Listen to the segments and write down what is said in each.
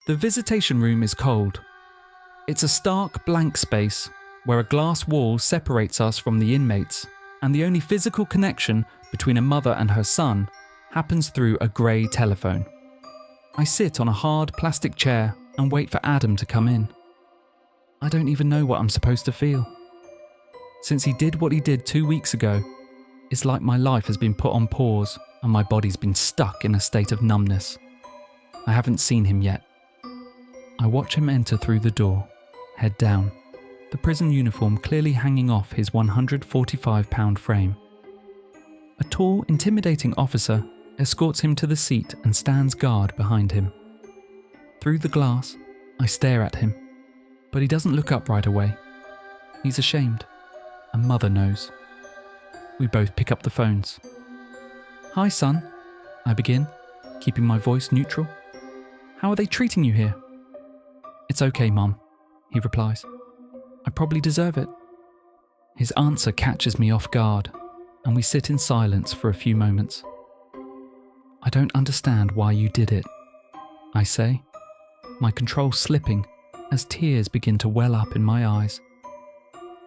The visitation room is cold. It's a stark, blank space where a glass wall separates us from the inmates, and the only physical connection between a mother and her son happens through a grey telephone. I sit on a hard plastic chair and wait for Adam to come in. I don't even know what I'm supposed to feel. Since he did what he did 2 weeks ago, it's like my life has been put on pause and my body's been stuck in a state of numbness. I haven't seen him yet. I watch him enter through the door, head down, the prison uniform clearly hanging off his 145-pound frame. A tall, intimidating officer escorts him to the seat and stands guard behind him. Through the glass, I stare at him, but he doesn't look up right away. He's ashamed, and Mother knows. We both pick up the phones. "Hi, son," I begin, keeping my voice neutral. "How are they treating you here?" "It's okay, Mum," he replies. "I probably deserve it." His answer catches me off guard, and we sit in silence for a few moments. "I don't understand why you did it," I say, my control slipping as tears begin to well up in my eyes.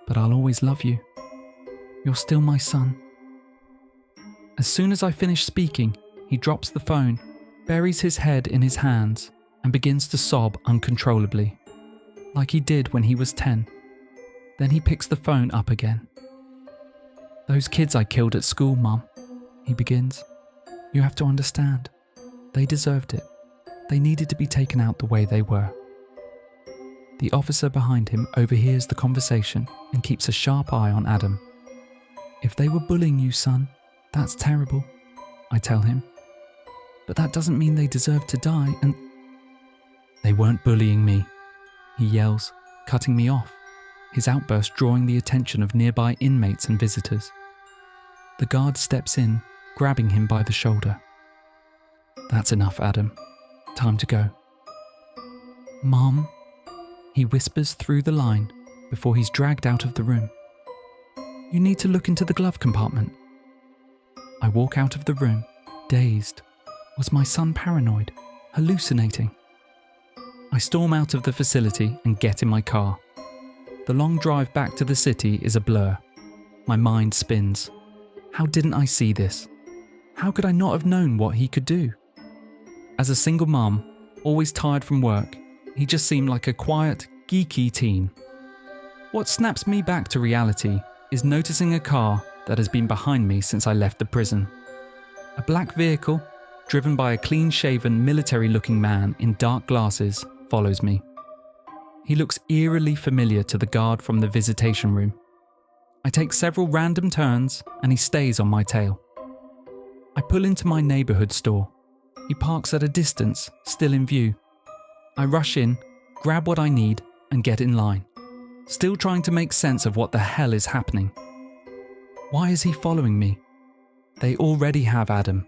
"But I'll always love you. You're still my son." As soon as I finish speaking, he drops the phone, buries his head in his hands, and begins to sob uncontrollably, like he did when he was 10. Then he picks the phone up again. "Those kids I killed at school, Mum," he begins. "You have to understand. They deserved it. They needed to be taken out the way they were." The officer behind him overhears the conversation and keeps a sharp eye on Adam. "If they were bullying you, son, that's terrible," I tell him. "But that doesn't mean they deserve to die, and—" "They weren't bullying me," he yells, cutting me off, his outburst drawing the attention of nearby inmates and visitors. The guard steps in, grabbing him by the shoulder. "That's enough, Adam. Time to go." "Mom," he whispers through the line before he's dragged out of the room. "You need to look into the glove compartment." I walk out of the room, dazed. Was my son paranoid, hallucinating? I storm out of the facility and get in my car. The long drive back to the city is a blur. My mind spins. How didn't I see this? How could I not have known what he could do? As a single mum, always tired from work, he just seemed like a quiet, geeky teen. What snaps me back to reality is noticing a car that has been behind me since I left the prison. A black vehicle, driven by a clean-shaven, military-looking man in dark glasses, follows me. He looks eerily familiar to the guard from the visitation room. I take several random turns and he stays on my tail. I pull into my neighbourhood store. He parks at a distance, still in view. I rush in, grab what I need and get in line, still trying to make sense of what the hell is happening. Why is he following me? They already have Adam.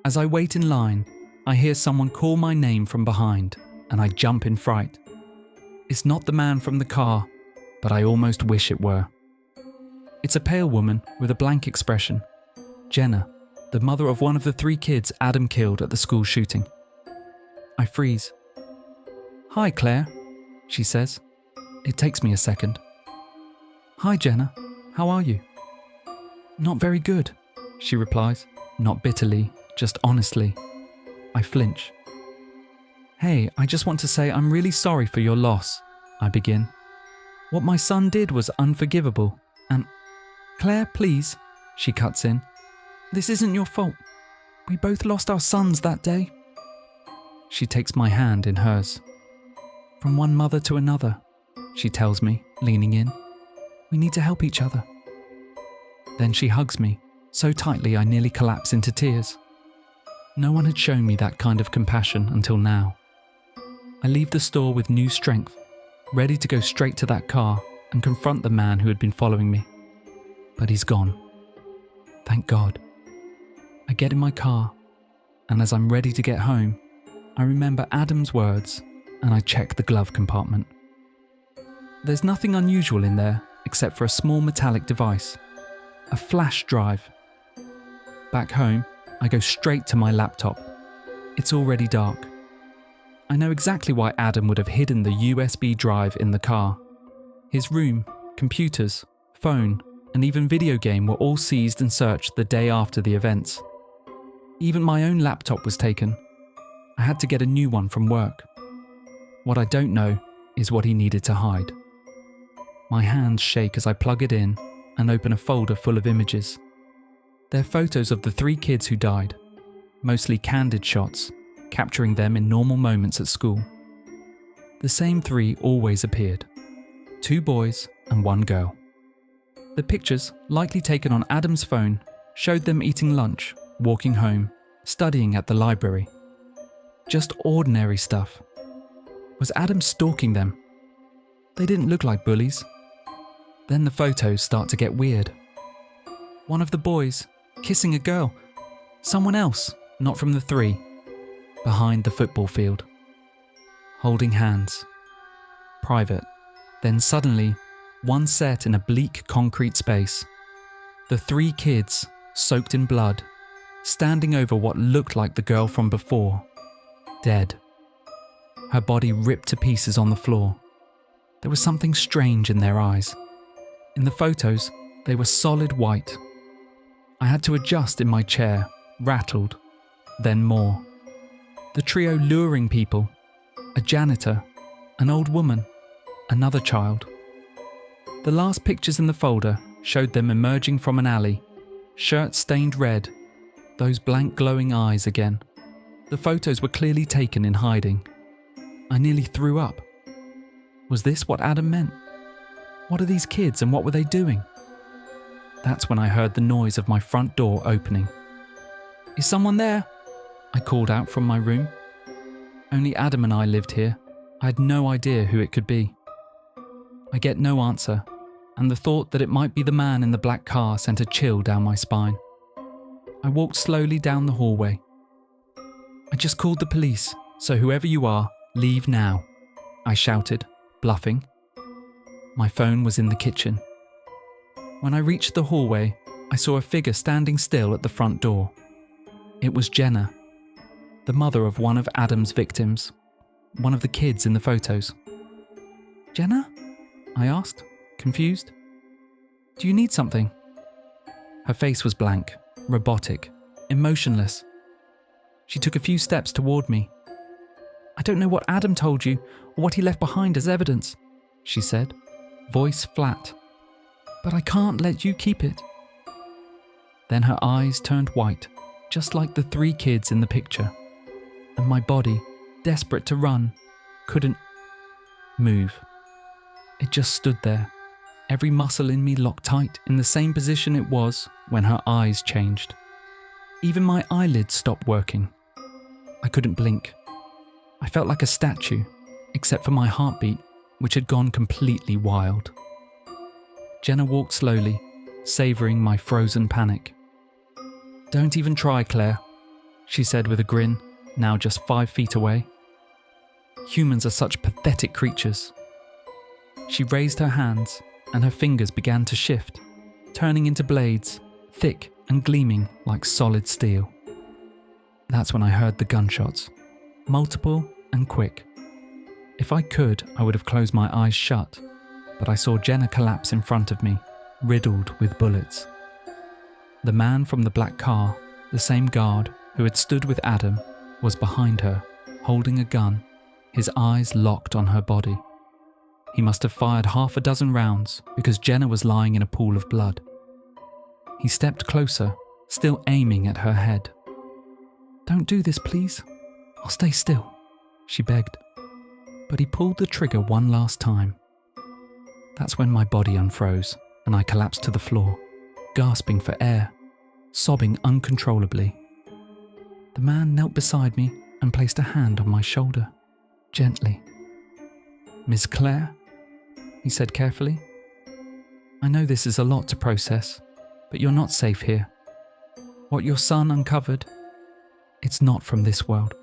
As I wait in line, I hear someone call my name from behind and I jump in fright. It's not the man from the car, but I almost wish it were. It's a pale woman with a blank expression. Jenna, the mother of one of the 3 kids Adam killed at the school shooting. I freeze. "Hi, Claire," she says. It takes me a second. "Hi, Jenna. How are you?" "Not very good," she replies, not bitterly, just honestly. I flinch. "Hey, I just want to say I'm really sorry for your loss," I begin. "What my son did was unforgivable, and—" "Claire, please," she cuts in. "This isn't your fault. We both lost our sons that day." She takes my hand in hers. "From one mother to another," she tells me, leaning in. "We need to help each other." Then she hugs me, so tightly I nearly collapse into tears. No one had shown me that kind of compassion until now. I leave the store with new strength, ready to go straight to that car and confront the man who had been following me. But he's gone. Thank God. I get in my car, and as I'm ready to get home, I remember Adam's words and I check the glove compartment. There's nothing unusual in there except for a small metallic device, a flash drive. Back home, I go straight to my laptop. It's already dark. I know exactly why Adam would have hidden the USB drive in the car. His room, computers, phone, and even video game were all seized and searched the day after the events. Even my own laptop was taken. I had to get a new one from work. What I don't know is what he needed to hide. My hands shake as I plug it in and open a folder full of images. They're photos of the 3 kids who died, mostly candid shots, capturing them in normal moments at school. The same 3 always appeared, 2 boys and 1 girl. The pictures, likely taken on Adam's phone, showed them eating lunch, walking home, studying at the library. Just ordinary stuff. Was Adam stalking them? They didn't look like bullies. Then the photos start to get weird. One of the boys kissing a girl. Someone else, not from the 3, behind the football field. Holding hands. Private. Then suddenly, one set in a bleak concrete space. The 3 kids, soaked in blood, standing over what looked like the girl from before. Dead. Her body ripped to pieces on the floor. There was something strange in their eyes. In the photos, they were solid white. I had to adjust in my chair, rattled, then more. The trio luring people, a janitor, an old woman, another child. The last pictures in the folder showed them emerging from an alley, shirt stained red, those blank glowing eyes again. The photos were clearly taken in hiding. I nearly threw up. Was this what Adam meant? What are these kids and what were they doing? That's when I heard the noise of my front door opening. "Is someone there?" I called out from my room. Only Adam and I lived here. I had no idea who it could be. I get no answer, and the thought that it might be the man in the black car sent a chill down my spine. I walked slowly down the hallway. "I just called the police, so whoever you are, leave now," I shouted, bluffing. My phone was in the kitchen. When I reached the hallway, I saw a figure standing still at the front door. It was Jenna, the mother of one of Adam's victims, one of the kids in the photos. "Jenna?" I asked, confused. "Do you need something?" Her face was blank, robotic, emotionless. She took a few steps toward me. "I don't know what Adam told you or what he left behind as evidence," she said, voice flat. "But I can't let you keep it." Then her eyes turned white, just like the 3 kids in the picture, and my body, desperate to run, couldn't move. It just stood there, every muscle in me locked tight in the same position it was when her eyes changed. Even my eyelids stopped working. I couldn't blink. I felt like a statue, except for my heartbeat, which had gone completely wild. Jenna walked slowly, savouring my frozen panic. "Don't even try, Claire," she said with a grin, now just 5 feet away. "Humans are such pathetic creatures." She raised her hands, and her fingers began to shift, turning into blades, thick and gleaming like solid steel. That's when I heard the gunshots, multiple and quick. If I could, I would have closed my eyes shut, but I saw Jenna collapse in front of me, riddled with bullets. The man from the black car, the same guard who had stood with Adam, was behind her, holding a gun, his eyes locked on her body. He must have fired 6 rounds because Jenna was lying in a pool of blood. He stepped closer, still aiming at her head. "Don't do this, please. I'll stay still," she begged. But he pulled the trigger one last time. That's when my body unfroze and I collapsed to the floor, gasping for air, sobbing uncontrollably. The man knelt beside me and placed a hand on my shoulder, gently. "Miss Claire?" he said carefully. "I know this is a lot to process, but you're not safe here. What your son uncovered, it's not from this world."